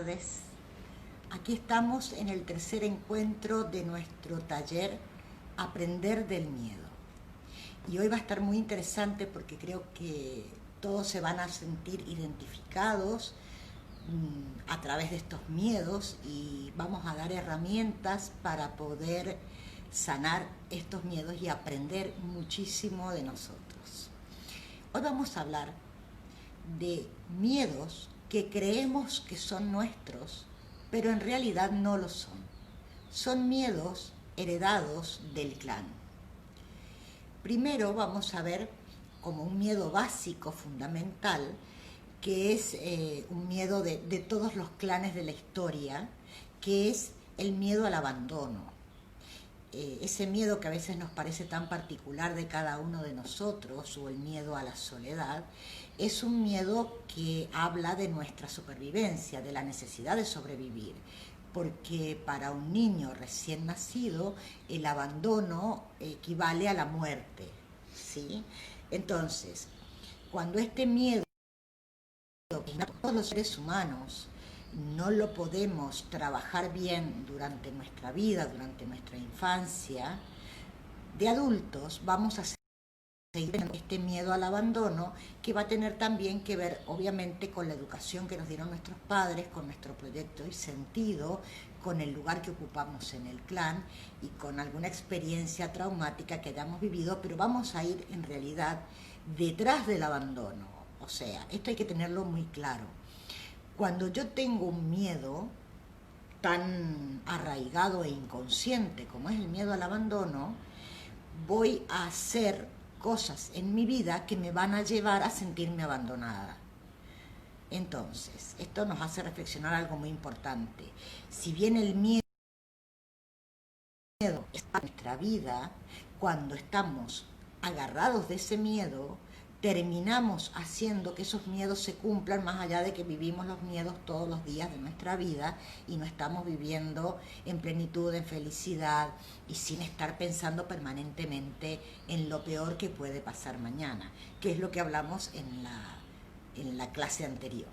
tardes. Aquí estamos en el tercer encuentro de nuestro taller Aprender del Miedo. Y hoy va a estar muy interesante porque creo que todos se van a sentir identificados a través de estos miedos y vamos a dar herramientas para poder sanar estos miedos y aprender muchísimo de nosotros. Hoy vamos a hablar de miedos que creemos que son nuestros, pero en realidad no lo son. Son miedos heredados del clan. Primero vamos a ver como un miedo básico, fundamental, que es un miedo de todos los clanes de la historia, que es el miedo al abandono. Ese miedo que a veces nos parece tan particular de cada uno de nosotros, o el miedo a la soledad, es un miedo que habla de nuestra supervivencia, de la necesidad de sobrevivir, porque para un niño recién nacido el abandono equivale a la muerte, ¿sí? Entonces, cuando este miedo que todos los seres humanos no lo podemos trabajar bien durante nuestra vida, durante nuestra infancia, de adultos vamos a seguir teniendo este miedo al abandono, que va a tener también que ver, obviamente, con la educación que nos dieron nuestros padres, con nuestro proyecto y sentido, con el lugar que ocupamos en el clan y con alguna experiencia traumática que hayamos vivido, pero vamos a ir en realidad detrás del abandono. O sea, esto hay que tenerlo muy claro. Cuando yo tengo un miedo tan arraigado e inconsciente como es el miedo al abandono, voy a hacer cosas en mi vida que me van a llevar a sentirme abandonada. Entonces, esto nos hace reflexionar algo muy importante. Si bien el miedo está en nuestra vida, cuando estamos agarrados de ese miedo, terminamos haciendo que esos miedos se cumplan, más allá de que vivimos los miedos todos los días de nuestra vida y no estamos viviendo en plenitud, en felicidad y sin estar pensando permanentemente en lo peor que puede pasar mañana, que es lo que hablamos en la clase anterior.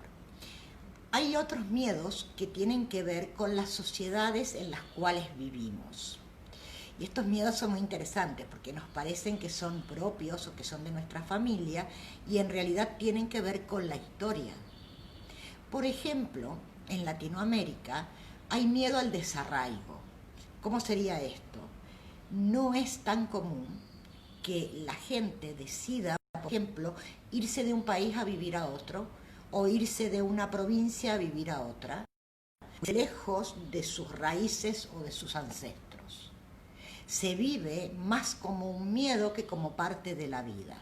Hay otros miedos que tienen que ver con las sociedades en las cuales vivimos. Y estos miedos son muy interesantes porque nos parecen que son propios o que son de nuestra familia y en realidad tienen que ver con la historia. Por ejemplo, en Latinoamérica hay miedo al desarraigo. ¿Cómo sería esto? No es tan común que la gente decida, por ejemplo, irse de un país a vivir a otro o irse de una provincia a vivir a otra, lejos de sus raíces o de sus ancestros. Se vive más como un miedo que como parte de la vida.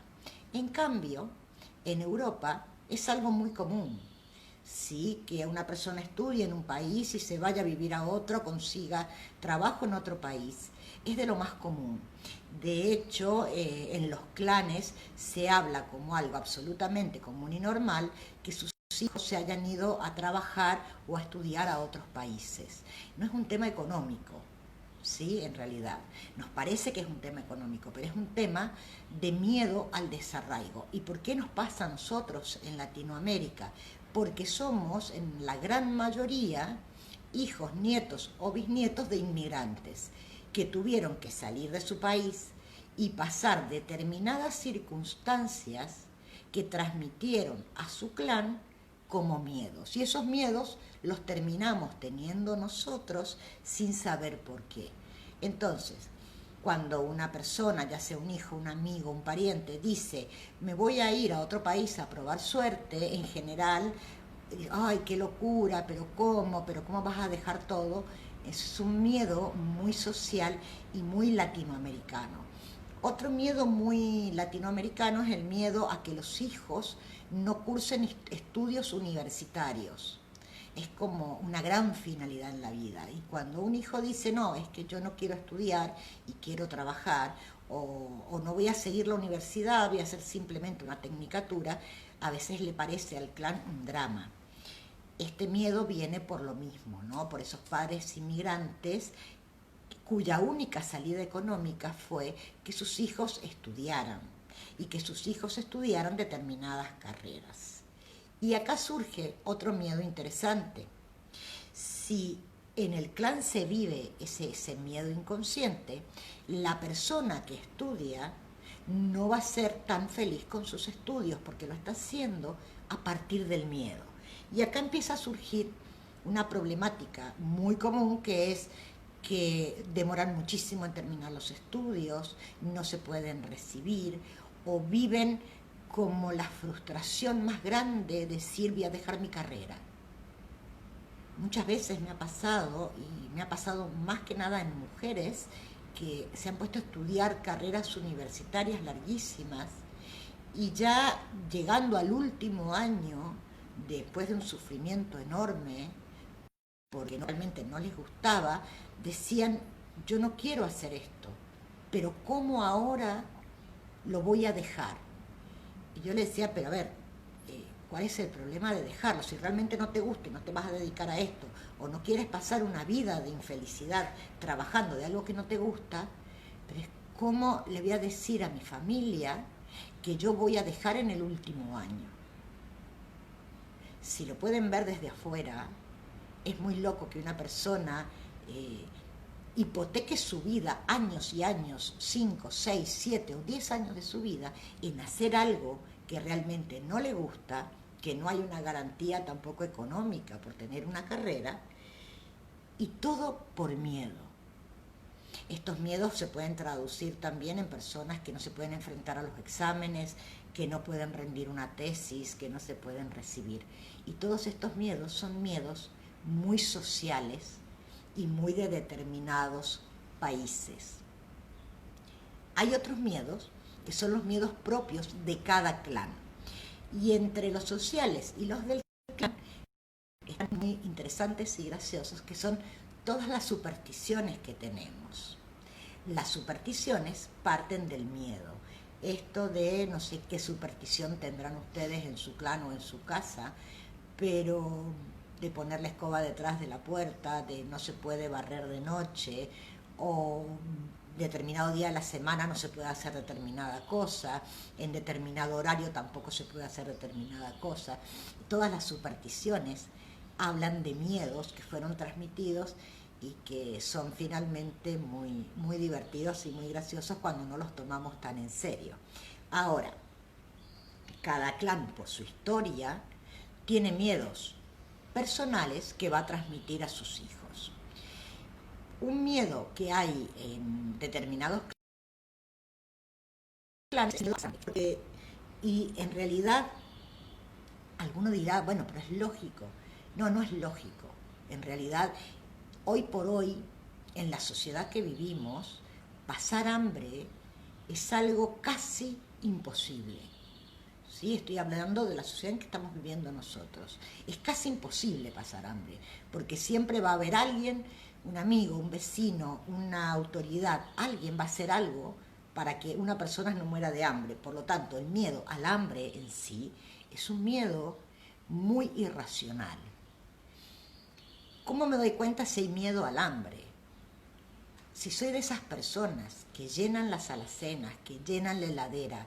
En cambio, en Europa es algo muy común. Sí, que una persona estudie en un país y se vaya a vivir a otro, consiga trabajo en otro país. Es de lo más común. De hecho, en los clanes se habla como algo absolutamente común y normal que sus hijos se hayan ido a trabajar o a estudiar a otros países. No es un tema económico. Sí, en realidad. Nos parece que es un tema económico, pero es un tema de miedo al desarraigo. ¿Y por qué nos pasa a nosotros en Latinoamérica? Porque somos, en la gran mayoría, hijos, nietos o bisnietos de inmigrantes que tuvieron que salir de su país y pasar determinadas circunstancias que transmitieron a su clan como miedos. Y esos miedos los terminamos teniendo nosotros sin saber por qué. Entonces, cuando una persona, ya sea un hijo, un amigo, un pariente, dice, me voy a ir a otro país a probar suerte, en general, ay, qué locura, pero cómo vas a dejar todo, es un miedo muy social y muy latinoamericano. Otro miedo muy latinoamericano es el miedo a que los hijos no cursen estudios universitarios. Es como una gran finalidad en la vida. Y cuando un hijo dice, no, es que yo no quiero estudiar y quiero trabajar, o no voy a seguir la universidad, voy a hacer simplemente una tecnicatura, a veces le parece al clan un drama. Este miedo viene por lo mismo, ¿no? Por esos padres inmigrantes cuya única salida económica fue que sus hijos estudiaran y que sus hijos estudiaran determinadas carreras. Y acá surge otro miedo interesante, si en el clan se vive ese miedo inconsciente, la persona que estudia no va a ser tan feliz con sus estudios porque lo está haciendo a partir del miedo. Y acá empieza a surgir una problemática muy común, que es que demoran muchísimo en terminar los estudios, no se pueden recibir o viven como la frustración más grande de decir voy a dejar mi carrera. Muchas veces me ha pasado, y me ha pasado más que nada en mujeres, que se han puesto a estudiar carreras universitarias larguísimas y ya llegando al último año, después de un sufrimiento enorme, porque realmente no les gustaba, decían, yo no quiero hacer esto, pero ¿cómo ahora lo voy a dejar? Y yo le decía, pero a ver, ¿cuál es el problema de dejarlo? Si realmente no te gusta y no te vas a dedicar a esto, o no quieres pasar una vida de infelicidad trabajando de algo que no te gusta, pero es ¿cómo le voy a decir a mi familia que yo voy a dejar en el último año? Si lo pueden ver desde afuera, es muy loco que una persona hipoteque su vida, años y años, 5, 6, 7 o 10 años de su vida, en hacer algo que realmente no le gusta, que no hay una garantía tampoco económica por tener una carrera, y todo por miedo. Estos miedos se pueden traducir también en personas que no se pueden enfrentar a los exámenes, que no pueden rendir una tesis, que no se pueden recibir. Y todos estos miedos son miedos muy sociales y muy de determinados países. Hay otros miedos que son los miedos propios de cada clan. Y entre los sociales y los del clan están muy interesantes y graciosos, que son todas las supersticiones que tenemos. Las supersticiones parten del miedo. Esto de no sé qué superstición tendrán ustedes en su clan o en su casa, pero de poner la escoba detrás de la puerta, de no se puede barrer de noche, o determinado día de la semana no se puede hacer determinada cosa, en determinado horario tampoco se puede hacer determinada cosa. Todas las supersticiones hablan de miedos que fueron transmitidos y que son finalmente muy, muy divertidos y muy graciosos cuando no los tomamos tan en serio. Ahora, cada clan por su historia tiene miedos personales que va a transmitir a sus hijos. Un miedo que hay en determinados clanes, y en realidad alguno dirá, bueno, pero es lógico. No, no es lógico. En realidad, hoy por hoy, en la sociedad que vivimos, pasar hambre es algo casi imposible. ¿Sí? Estoy hablando de la sociedad en que estamos viviendo nosotros. Es casi imposible pasar hambre, porque siempre va a haber alguien, un amigo, un vecino, una autoridad, alguien va a hacer algo para que una persona no muera de hambre. Por lo tanto, el miedo al hambre en sí es un miedo muy irracional. ¿Cómo me doy cuenta si hay miedo al hambre? Si soy de esas personas que llenan las alacenas, que llenan la heladera,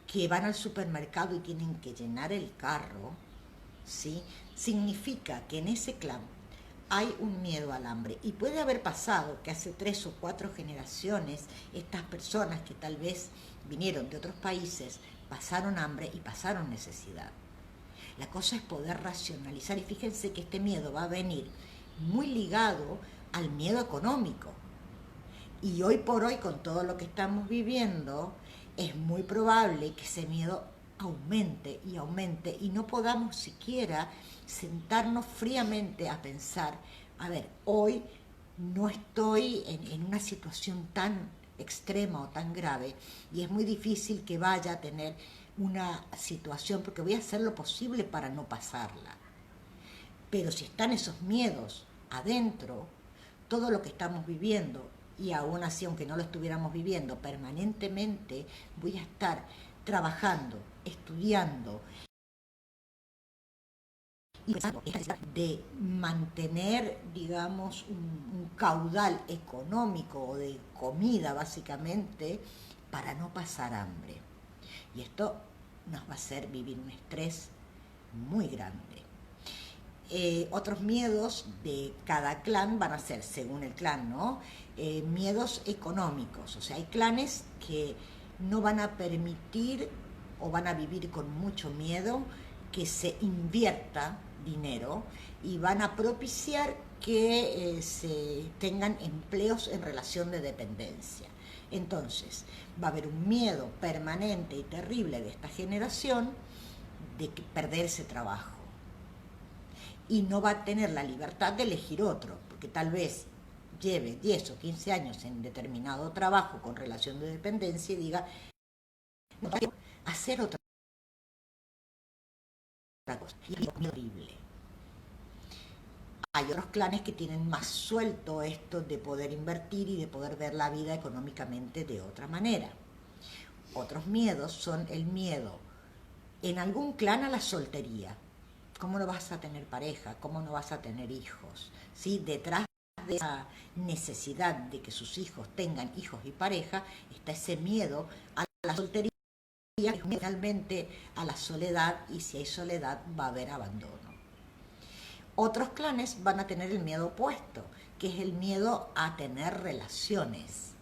que van al supermercado y tienen que llenar el carro, ¿sí? Significa que en ese clan hay un miedo al hambre. Y puede haber pasado que hace 3 o 4 generaciones estas personas que tal vez vinieron de otros países pasaron hambre y pasaron necesidad. La cosa es poder racionalizar, y fíjense que este miedo va a venir muy ligado al miedo económico. Y hoy por hoy, con todo lo que estamos viviendo, es muy probable que ese miedo aumente y aumente y no podamos siquiera sentarnos fríamente a pensar, a ver, hoy no estoy en una situación tan extrema o tan grave y es muy difícil que vaya a tener una situación porque voy a hacer lo posible para no pasarla. Pero si están esos miedos adentro, todo lo que estamos viviendo, y aún así, aunque no lo estuviéramos viviendo, permanentemente voy a estar trabajando, estudiando, y de mantener, digamos, un caudal económico o de comida, básicamente, para no pasar hambre. Y esto nos va a hacer vivir un estrés muy grande. Otros miedos de cada clan van a ser, según el clan, ¿no? Miedos económicos. O sea, hay clanes que no van a permitir o van a vivir con mucho miedo que se invierta dinero y van a propiciar que se tengan empleos en relación de dependencia. Entonces, va a haber un miedo permanente y terrible de esta generación de perder ese trabajo. Y no va a tener la libertad de elegir otro, porque tal vez lleve 10 o 15 años en determinado trabajo con relación de dependencia y diga, no quiero hacer otra cosa. Y es horrible. Hay otros clanes que tienen más suelto esto de poder invertir y de poder ver la vida económicamente de otra manera. Otros miedos son el miedo en algún clan a la soltería. ¿Cómo no vas a tener pareja? ¿Cómo no vas a tener hijos? ¿Sí? Detrás de esa necesidad de que sus hijos tengan hijos y pareja está ese miedo a la soltería y finalmente a la soledad, y si hay soledad va a haber abandono. Otros clanes van a tener el miedo opuesto, que es el miedo a tener relaciones.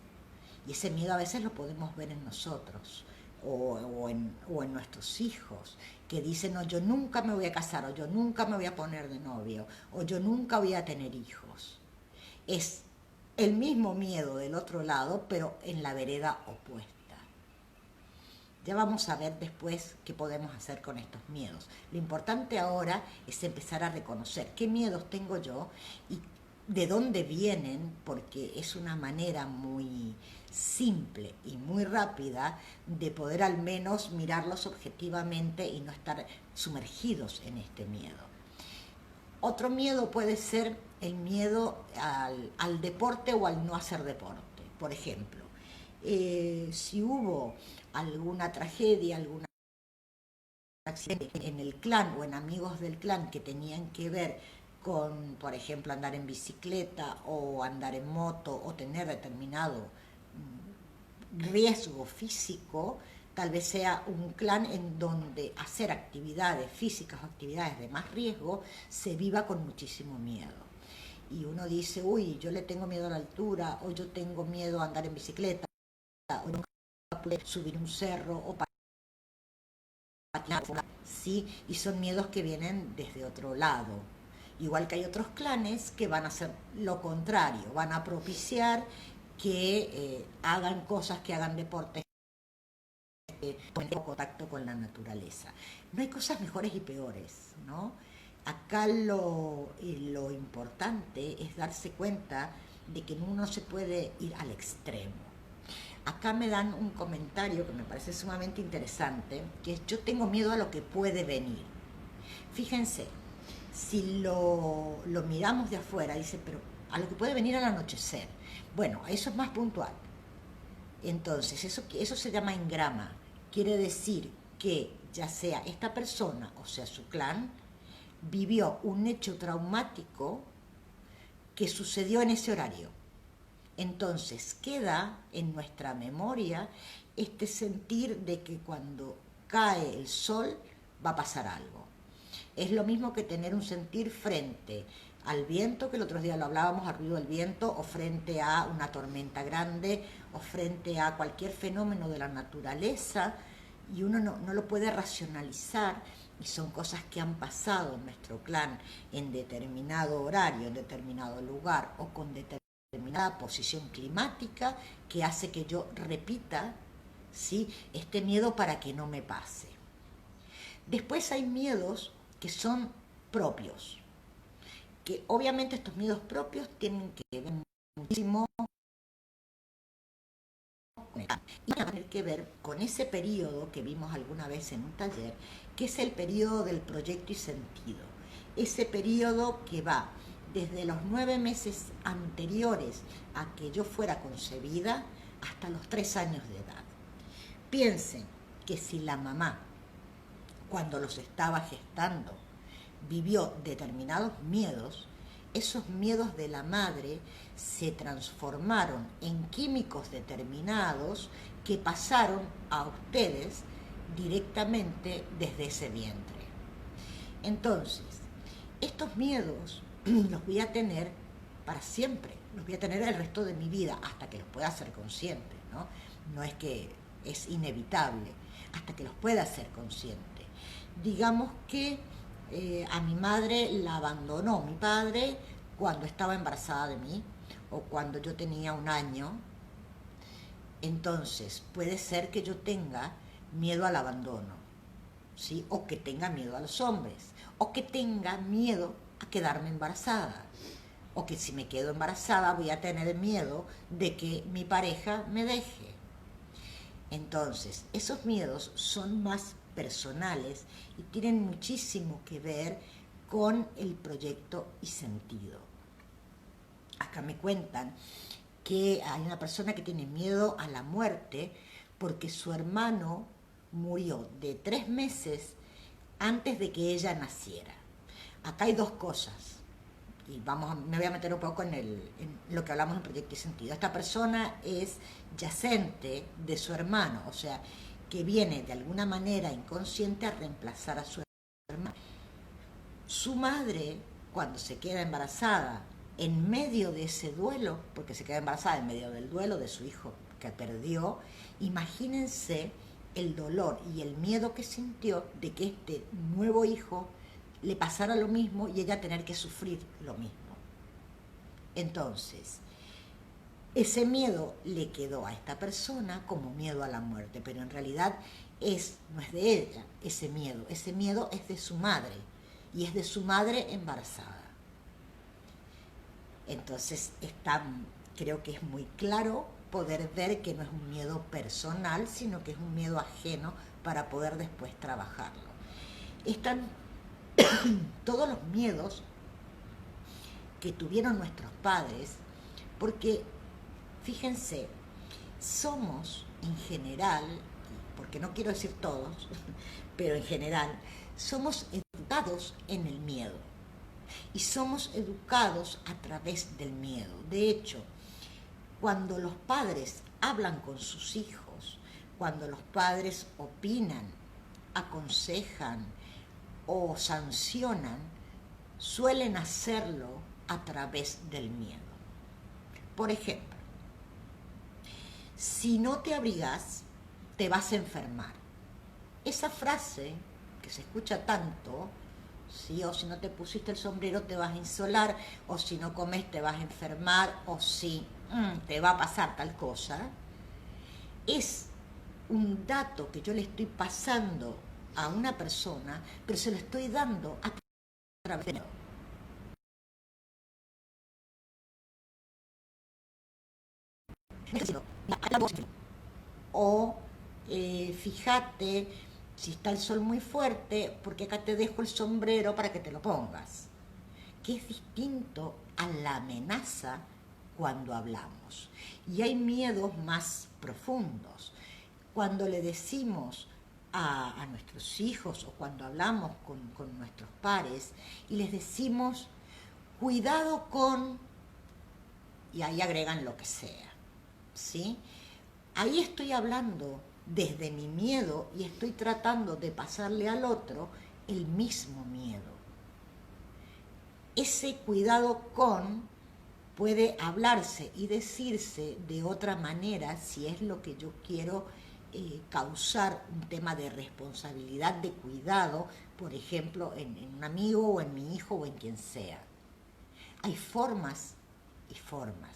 Y ese miedo a veces lo podemos ver en nosotros o en nuestros hijos, que dicen, no, yo nunca me voy a casar, o yo nunca me voy a poner de novio, o yo nunca voy a tener hijos. Es el mismo miedo del otro lado, pero en la vereda opuesta. Ya vamos a ver después qué podemos hacer con estos miedos. Lo importante ahora es empezar a reconocer qué miedos tengo yo y de dónde vienen, porque es una manera muy simple y muy rápida de poder al menos mirarlos objetivamente y no estar sumergidos en este miedo. Otro miedo puede ser el miedo al deporte o al no hacer deporte. Por ejemplo, si hubo alguna tragedia, algún accidente en el clan o en amigos del clan que tenían que ver con, por ejemplo, andar en bicicleta o andar en moto o tener determinado riesgo físico, tal vez sea un clan en donde hacer actividades físicas o actividades de más riesgo se viva con muchísimo miedo. Y uno dice, uy, yo le tengo miedo a la altura, o yo tengo miedo a andar en bicicleta, o nunca pude subir un cerro o patinar, ¿sí? Y son miedos que vienen desde otro lado. Igual que hay otros clanes que van a hacer lo contrario, van a propiciar que hagan cosas, que hagan deportes, contacto con la naturaleza. No hay cosas mejores y peores, ¿no? Acá lo importante es darse cuenta de que uno no se puede ir al extremo. Acá me dan un comentario que me parece sumamente interesante, que es: yo tengo miedo a lo que puede venir. Fíjense, si lo miramos de afuera, dice, pero a lo que puede venir al anochecer. Bueno, eso es más puntual. Entonces, eso se llama engrama. Quiere decir que ya sea esta persona o sea su clan, vivió un hecho traumático que sucedió en ese horario. Entonces queda en nuestra memoria este sentir de que cuando cae el sol va a pasar algo. Es lo mismo que tener un sentir frente al viento, que el otro día lo hablábamos, al ruido del viento, o frente a una tormenta grande, o frente a cualquier fenómeno de la naturaleza, y uno no lo puede racionalizar, y son cosas que han pasado en nuestro clan en determinado horario, en determinado lugar, o con determinada posición climática, que hace que yo repita, ¿sí?, este miedo para que no me pase. Después hay miedos que son propios, que obviamente estos miedos propios tienen que ver muchísimo y van a tener que ver con ese periodo que vimos alguna vez en un taller, que es el periodo del proyecto y sentido. Ese periodo que va desde los 9 meses anteriores a que yo fuera concebida hasta los 3 años de edad. Piensen que si la mamá, cuando los estaba gestando, vivió determinados miedos, esos miedos de la madre se transformaron en químicos determinados que pasaron a ustedes directamente desde ese vientre. Entonces, estos miedos los voy a tener para siempre, los voy a tener el resto de mi vida hasta que los pueda ser consciente, ¿no? No es que es inevitable, hasta que los pueda ser consciente. Digamos que a mi madre la abandonó mi padre cuando estaba embarazada de mí o cuando yo tenía 1 año. Entonces puede ser que yo tenga miedo al abandono, ¿sí? O que tenga miedo a los hombres, o que tenga miedo a quedarme embarazada, o que si me quedo embarazada voy a tener miedo de que mi pareja me deje. Entonces, esos miedos son más personales y tienen muchísimo que ver con el proyecto y sentido. Acá me cuentan que hay una persona que tiene miedo a la muerte porque su hermano murió de 3 meses antes de que ella naciera. Acá hay 2 cosas, y me voy a meter un poco en lo que hablamos en proyecto y sentido. Esta persona es yacente de su hermano, o sea, que viene de alguna manera inconsciente a reemplazar a su hermano. Su madre, cuando se queda embarazada, en medio de ese duelo, porque se queda embarazada en medio del duelo de su hijo que perdió, imagínense el dolor y el miedo que sintió de que este nuevo hijo le pasara lo mismo y ella tener que sufrir lo mismo. Entonces, ese miedo le quedó a esta persona como miedo a la muerte, pero en realidad no es de ella ese miedo es de su madre, y es de su madre embarazada. Entonces creo que es muy claro poder ver que no es un miedo personal, sino que es un miedo ajeno para poder después trabajarlo. Están todos los miedos que tuvieron nuestros padres, porque fíjense, somos en general, porque no quiero decir todos, pero en general, somos educados en el miedo. Y somos educados a través del miedo. De hecho, cuando los padres hablan con sus hijos, cuando los padres opinan, aconsejan o sancionan, suelen hacerlo a través del miedo. Por ejemplo, si no te abrigas, te vas a enfermar. Esa frase que se escucha tanto, ¿sí? O si no te pusiste el sombrero te vas a insolar, o si no comes te vas a enfermar, o si te va a pasar tal cosa, es un dato que yo le estoy pasando a una persona, pero se lo estoy dando a través de miedo. O fíjate si está el sol muy fuerte, porque acá te dejo el sombrero para que te lo pongas. Que es distinto a la amenaza cuando hablamos. Y hay miedos más profundos. Cuando le decimos a nuestros hijos o cuando hablamos con nuestros pares y les decimos, cuidado con, y ahí agregan lo que sea, ¿sí? Ahí estoy hablando desde mi miedo y estoy tratando de pasarle al otro el mismo miedo. Ese cuidado con puede hablarse y decirse de otra manera si es lo que yo quiero causar un tema de responsabilidad, de cuidado, por ejemplo, en un amigo o en mi hijo o en quien sea. Hay formas y formas.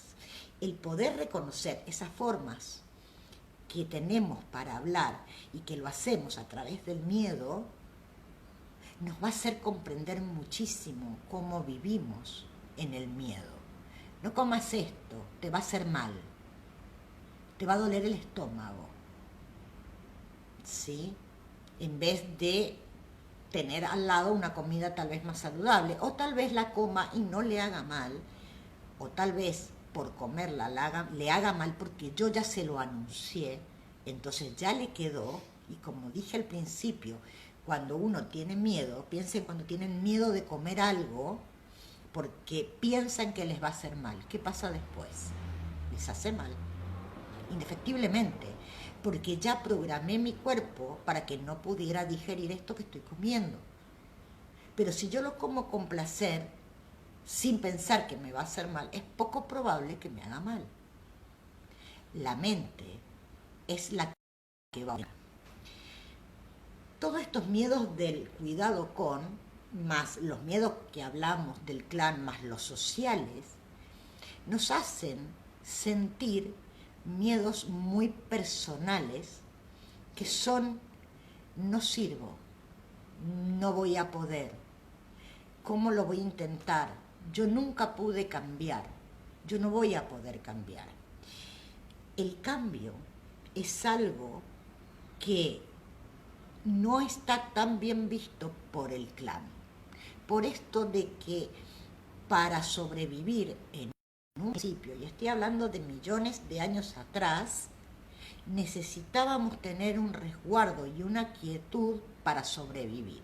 El poder reconocer esas formas que tenemos para hablar y que lo hacemos a través del miedo, nos va a hacer comprender muchísimo cómo vivimos en el miedo. No comas esto, te va a hacer mal, te va a doler el estómago, ¿sí? En vez de tener al lado una comida tal vez más saludable, o tal vez la coma y no le haga mal, o tal vez por comerla le haga mal porque yo ya se lo anuncié, entonces ya le quedó, y como dije al principio, cuando uno tiene miedo, piensen cuando tienen miedo de comer algo, porque piensan que les va a hacer mal. ¿Qué pasa después? Les hace mal, indefectiblemente, porque ya programé mi cuerpo para que no pudiera digerir esto que estoy comiendo. Pero si yo lo como con placer, sin pensar que me va a hacer mal, es poco probable que me haga mal. La mente es la que va a... Todos estos miedos del cuidado con, más los miedos que hablamos del clan, más los sociales, nos hacen sentir miedos muy personales que son: no sirvo, no voy a poder, ¿cómo lo voy a intentar? Yo nunca pude cambiar, yo no voy a poder cambiar. El cambio es algo que no está tan bien visto por el clan, por esto de que para sobrevivir en un principio, y estoy hablando de millones de años atrás, necesitábamos tener un resguardo y una quietud para sobrevivir.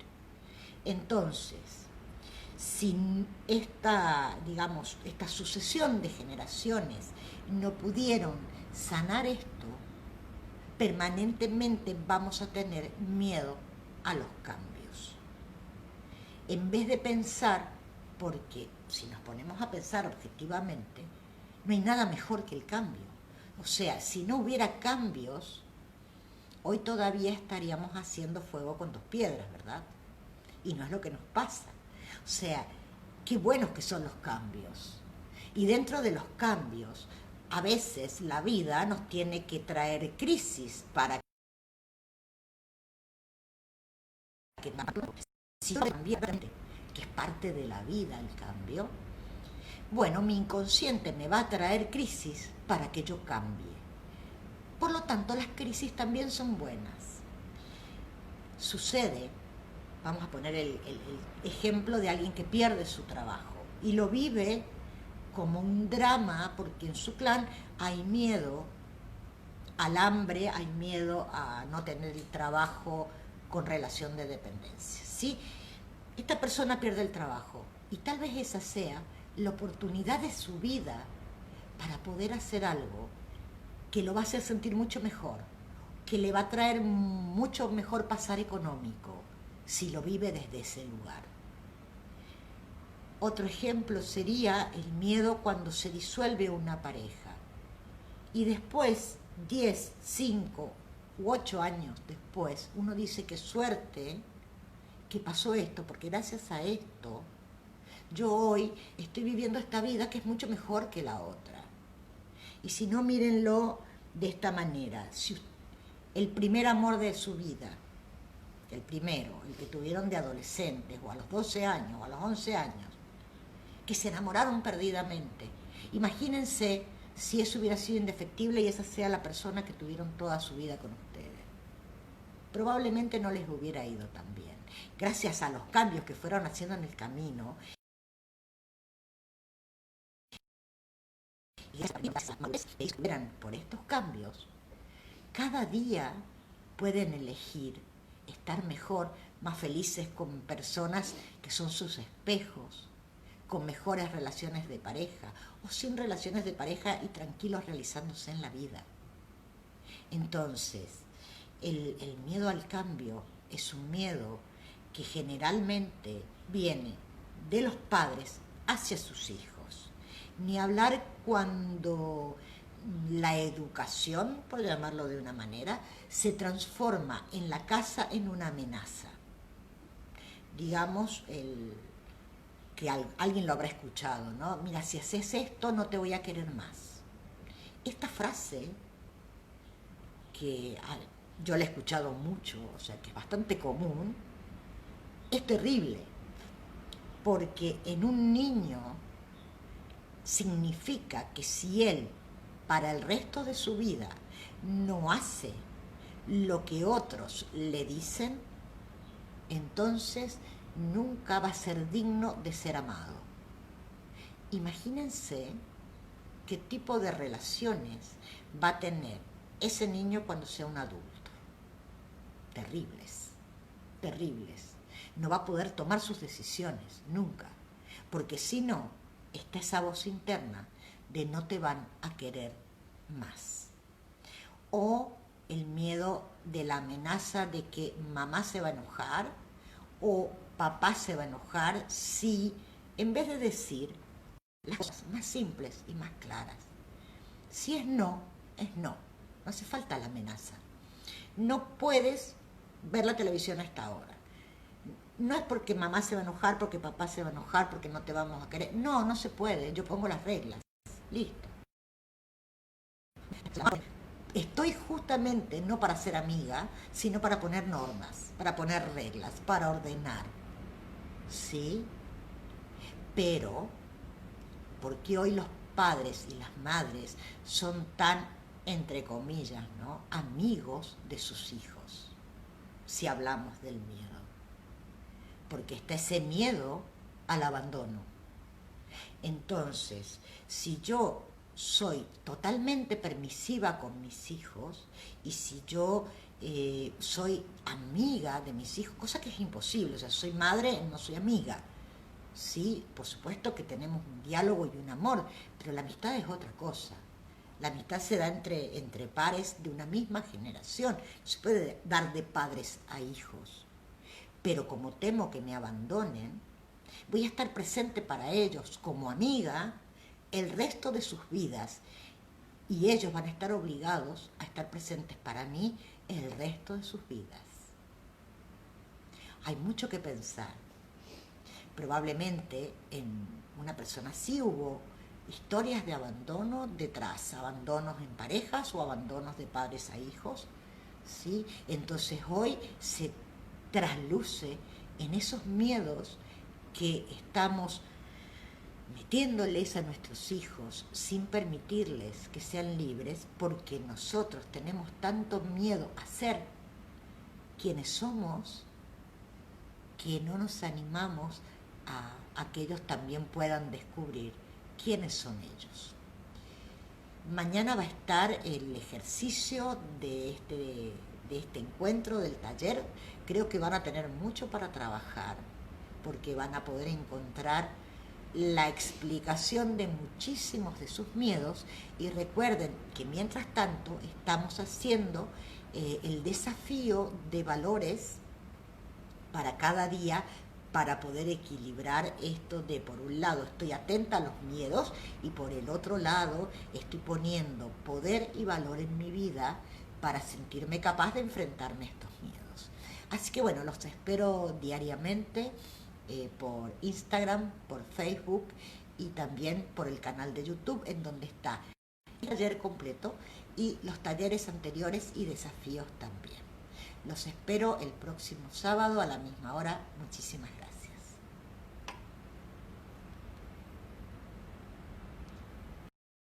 Entonces, si esta sucesión de generaciones no pudieron sanar esto, permanentemente vamos a tener miedo a los cambios. En vez de pensar, porque si nos ponemos a pensar objetivamente, no hay nada mejor que el cambio. O sea, si no hubiera cambios, hoy todavía estaríamos haciendo fuego con 2 piedras, ¿verdad? Y no es lo que nos pasa. O sea, qué buenos que son los cambios. Y dentro de los cambios, a veces la vida nos tiene que traer crisis para que si que es parte de la vida el cambio. Bueno, mi inconsciente me va a traer crisis para que yo cambie. Por lo tanto, las crisis también son buenas. Sucede, vamos a poner el ejemplo de alguien que pierde su trabajo y lo vive como un drama porque en su clan hay miedo al hambre, hay miedo a no tener el trabajo con relación de dependencia, ¿sí? Esta persona pierde el trabajo y tal vez esa sea la oportunidad de su vida para poder hacer algo que lo va a hacer sentir mucho mejor, que le va a traer mucho mejor pasar económico si lo vive desde ese lugar. Otro ejemplo sería el miedo cuando se disuelve una pareja y después, 10, 5 u 8 años después, uno dice qué suerte que pasó esto, porque gracias a esto yo hoy estoy viviendo esta vida que es mucho mejor que la otra. Y si no, mírenlo de esta manera. Si el primer amor de su vida, el primero, el que tuvieron de adolescentes, o a los 12 años, o a los 11 años, que se enamoraron perdidamente, imagínense si eso hubiera sido indefectible y esa sea la persona que tuvieron toda su vida con ustedes. Probablemente no les hubiera ido tan bien. Gracias a los cambios que fueron haciendo en el camino, y esperan por estos cambios, cada día pueden elegir estar mejor, más felices, con personas que son sus espejos, con mejores relaciones de pareja o sin relaciones de pareja y tranquilos realizándose en la vida. Entonces, el miedo al cambio es un miedo que generalmente viene de los padres hacia sus hijos. Ni hablar cuando la educación, por llamarlo de una manera, se transforma en la casa en una amenaza. Digamos, que alguien lo habrá escuchado, ¿no? Mira, si haces esto no te voy a querer más. Esta frase, que yo la he escuchado mucho, o sea, que es bastante común, es terrible, porque en un niño significa que si él, para el resto de su vida, no hace lo que otros le dicen, entonces nunca va a ser digno de ser amado. Imagínense qué tipo de relaciones va a tener ese niño cuando sea un adulto. Terribles, terribles. No va a poder tomar sus decisiones, nunca. Porque si no, está esa voz interna de no te van a querer más. O el miedo de la amenaza de que mamá se va a enojar, o papá se va a enojar si, en vez de decir las cosas más simples y más claras, si es no, es no. No hace falta la amenaza. No puedes ver la televisión a esta hora. No es porque mamá se va a enojar, porque papá se va a enojar, porque no te vamos a querer. No, no se puede. Yo pongo las reglas. Listo. Estoy justamente no para ser amiga, sino para poner normas, para poner reglas, para ordenar. ¿Sí? Pero, ¿por qué hoy los padres y las madres son tan, entre comillas, ¿no?, amigos de sus hijos? Si hablamos del miedo. Porque está ese miedo al abandono. Entonces, si yo soy totalmente permisiva con mis hijos y si yo soy amiga de mis hijos, cosa que es imposible, o sea, soy madre, no soy amiga. Sí, por supuesto que tenemos un diálogo y un amor, pero la amistad es otra cosa. La amistad se da entre pares de una misma generación, no se puede dar de padres a hijos. Pero como temo que me abandonen, voy a estar presente para ellos como amiga el resto de sus vidas y ellos van a estar obligados a estar presentes para mí el resto de sus vidas. Hay mucho que pensar. Probablemente en una persona así hubo historias de abandono detrás, abandonos en parejas o abandonos de padres a hijos, ¿sí? Entonces hoy se trasluce en esos miedos que estamos metiéndoles a nuestros hijos sin permitirles que sean libres, porque nosotros tenemos tanto miedo a ser quienes somos que no nos animamos a que ellos también puedan descubrir quiénes son ellos. Mañana va a estar el ejercicio de este encuentro, del taller. Creo que van a tener mucho para trabajar, porque van a poder encontrar la explicación de muchísimos de sus miedos. Y recuerden que mientras tanto estamos haciendo el desafío de valores para cada día, para poder equilibrar esto de, por un lado, estoy atenta a los miedos y por el otro lado, estoy poniendo poder y valor en mi vida para sentirme capaz de enfrentarme a estos miedos. Así que bueno, los espero diariamente por Instagram, por Facebook y también por el canal de YouTube, en donde está el taller completo y los talleres anteriores y desafíos también. Los espero el próximo sábado a la misma hora. Muchísimas gracias.